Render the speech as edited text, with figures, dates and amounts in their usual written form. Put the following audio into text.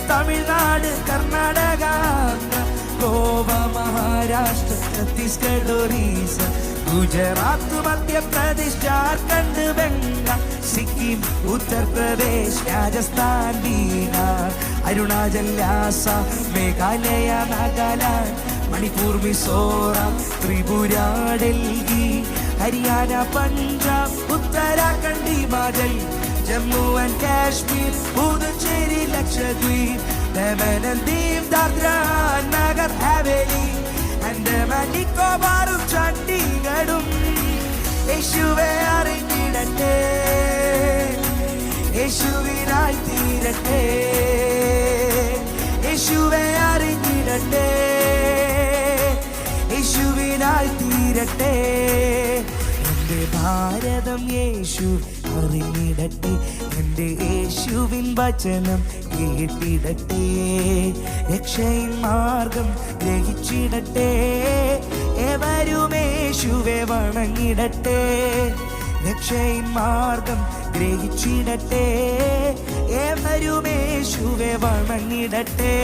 Tamil Nadu, Karnataka, Goa, Maharashtra, Chhattisgarh, Orissa, Gujarat, Madhya Pradesh, Jharkhand, Bengal, Sikkim, Uttar Pradesh, Rajasthan, Bihar, Arunachal, Assam, Meghalaya, Nagaland, Manipur, Mizoram, Tripura, Delhi, Haryana, Punjab, Uttarakhand, Himachal, Jammu and Kashmir, Puducherry, Lakshadweep, Daman and ദീവ്, Dadra Nagar Haveli, Andaman നിക്കോബാറും ചണ്ഡീഗഡും യേശുവേ അറിഞ്ഞിടട്ടെ, യേശുവിനായി തീരട്ടെ, യേശുവേ അറിഞ്ഞിടട്ടെ, യേശുവിനായി തീരട്ടെ. എൻ്റെ ഭാരതം യേശു അറിഞ്ഞിടട്ടെ, എൻ്റെ യേശുവിൻ വചനം കേട്ടിടട്ടെ, രക്ഷയിൻ മാർഗം ഗ്രഹിച്ചിടട്ടെ, ഏവരും യേശുവെ വണങ്ങിടട്ടെ, രക്ഷയിൻ മാർഗം ഗ്രഹിച്ചിടട്ടെ, ഏവരും യേശുവെ വണങ്ങിടട്ടെ.